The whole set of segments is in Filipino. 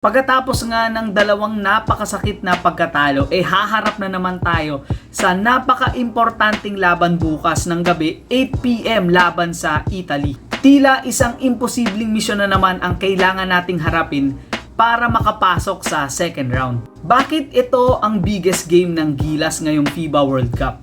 Pagkatapos nga ng dalawang napakasakit na pagkatalo, haharap na naman tayo sa napaka-importanting laban bukas ng gabi, 8 PM laban sa Italy. Tila isang imposibleng misyon na naman ang kailangan nating harapin para makapasok sa second round. Bakit ito ang biggest game ng Gilas ngayong FIBA World Cup?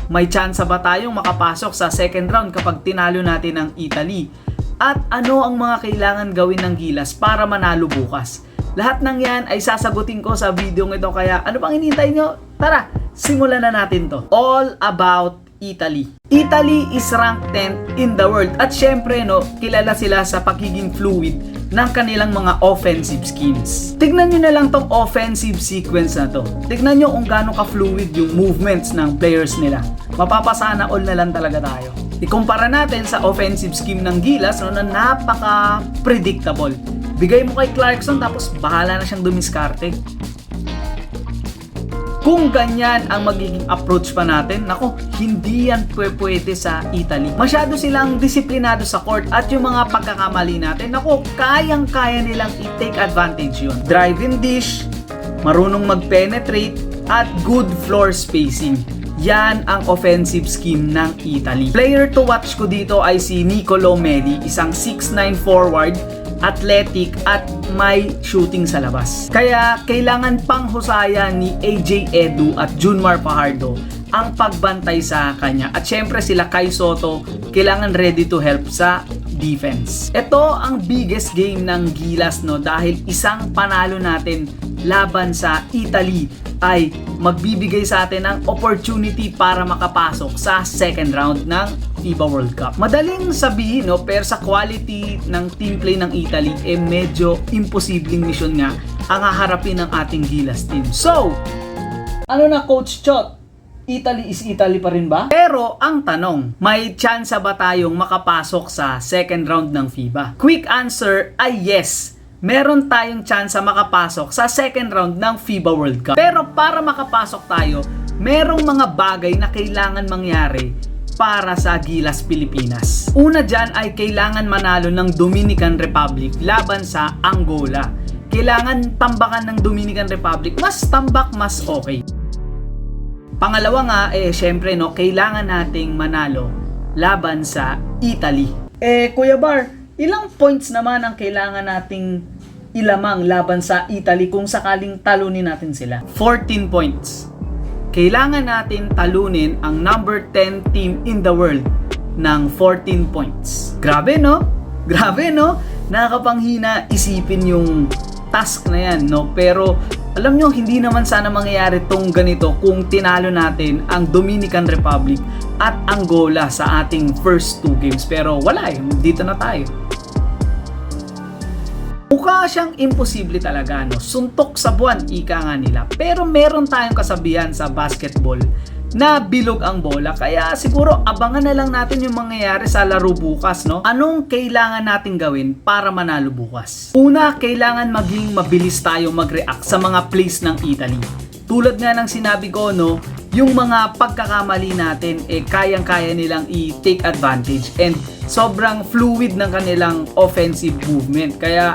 May tsansa ba tayong makapasok sa second round kapag tinalo natin ang Italy? At ano ang mga kailangan gawin ng Gilas para manalo bukas? Lahat ng yan ay sasagutin ko sa video ito, kaya ano pang hinihintay nyo? Tara, simulan na natin to. All about Italy. Italy is ranked 10th in the world at syempre kilala sila sa pagiging fluid ng kanilang mga offensive schemes. Tignan nyo na lang tong offensive sequence na to. Tignan nyo kung gaano ka-fluid yung movements ng players nila. Mapapasana all na lang talaga tayo. Ikumpara natin sa offensive scheme ng Gilas na napaka-predictable. Bigay mo kay Clarkson tapos bahala na siyang dumiskarte. Kung ganyan ang magiging approach pa natin, hindi yan pwede sa Italy. Masyado silang disiplinado sa court at yung mga pagkakamali natin, kayang-kaya nilang i-take advantage yun. Drive and dish, marunong mag-penetrate, at good floor spacing. Yan ang offensive scheme ng Italy. Player to watch ko dito ay si Niccolò Melli, isang 6'9 forward, athletic at may shooting sa labas. Kaya kailangan pang husayan ni AJ Edu at Junmar Fajardo ang pagbantay sa kanya. At syempre sila Kai Sotto, kailangan ready to help sa defense. Ito ang biggest game ng Gilas dahil isang panalo natin laban sa Italy ay magbibigay sa atin ng opportunity para makapasok sa second round ng FIBA World Cup. Madaling sabihin pero sa quality ng team play ng Italy medyo imposibleng mission nga ang haharapin ng ating Gilas team. So, ano na Coach Chot? Italy is Italy pa rin ba? Pero ang tanong, may tsansa ba tayong makapasok sa second round ng FIBA? Quick answer ay yes. Meron tayong tsansa makapasok sa second round ng FIBA World Cup. Pero para makapasok tayo, merong mga bagay na kailangan mangyari para sa Gilas Pilipinas. Una dyan ay kailangan manalo ng Dominican Republic laban sa Angola. Kailangan tambakan ng Dominican Republic. Mas tambak, mas okay. Pangalawa nga, syempre kailangan nating manalo laban sa Italy. Kuya Bar, ilang points naman ang kailangan nating ilamang laban sa Italy kung sakaling talunin natin sila? 14 points. Kailangan natin talunin ang number 10 team in the world ng 14 points. Grabe Grabe Nakakapanghina isipin yung task na yan Pero alam nyo, hindi naman sana mangyayari tong ganito kung tinalo natin ang Dominican Republic at Angola sa ating first 2 games. Pero wala dito na tayo. Mukha siyang imposible talaga suntok sa buwan, ika nga nila. Pero meron tayong kasabihan sa basketball na bilog ang bola, kaya siguro abangan na lang natin yung mangyayari sa laro bukas Anong kailangan natin gawin para manalo bukas? Una, kailangan maging mabilis tayo mag-react sa mga plays ng Italy. Tulad nga ng sinabi ko yung mga pagkakamali natin kayang-kaya nilang i-take advantage and sobrang fluid ng kanilang offensive movement. Kaya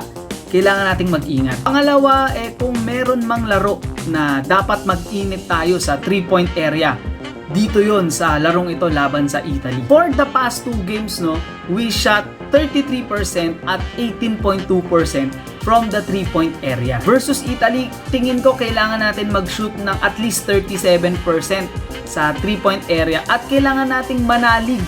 kailangan nating mag-ingat. Pangalawa, kung meron mang laro na dapat mag-init tayo sa 3-point area, dito yon sa larong ito laban sa Italy. For the past 2 games, we shot 33% at 18.2% from the 3-point area. Versus Italy, tingin ko kailangan natin mag-shoot ng at least 37% sa 3-point area at kailangan nating manalig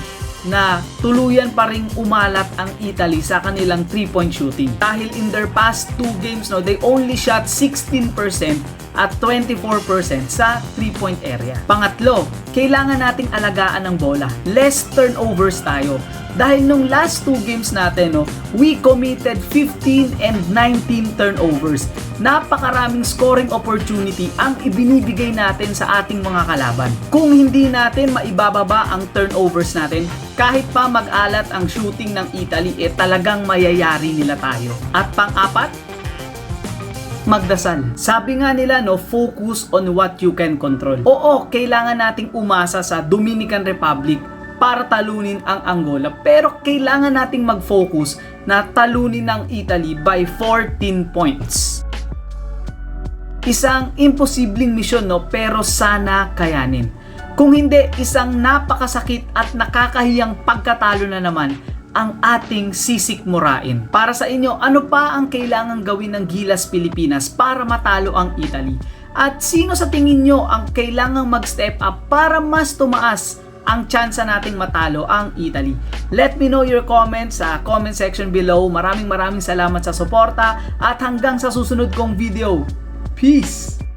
na tuluyan pa ring umalat ang Italy sa kanilang 3-point shooting. Dahil in their past 2 games, they only shot 16% at 24% sa 3-point area. Pangatlo, kailangan nating alagaan ng bola. Less turnovers tayo. Dahil nung last 2 games natin, we committed 15 and 19 turnovers. Napakaraming scoring opportunity ang ibinibigay natin sa ating mga kalaban. Kung hindi natin maibababa ang turnovers natin, kahit pa mag-alat ang shooting ng Italy, talagang mayayari nila tayo. At pang-apat, magdasal. Sabi nga nila, focus on what you can control. Oo, kailangan nating umasa sa Dominican Republic para talunin ang Angola. Pero kailangan nating mag-focus na talunin ng Italy by 14 points. isang imposibleng misyon, no? Pero sana kayanin. Kung hindi, isang napakasakit at nakakahiyang pagkatalo na naman ang ating sisikmurain. Para sa inyo, ano pa ang kailangang gawin ng Gilas Pilipinas para matalo ang Italy? At sino sa tingin nyo ang kailangang mag-step up para mas tumaas ang tsansa nating matalo ang Italy? Let me know your comments sa comment section below. Maraming salamat sa suporta at hanggang sa susunod kong video. Peace!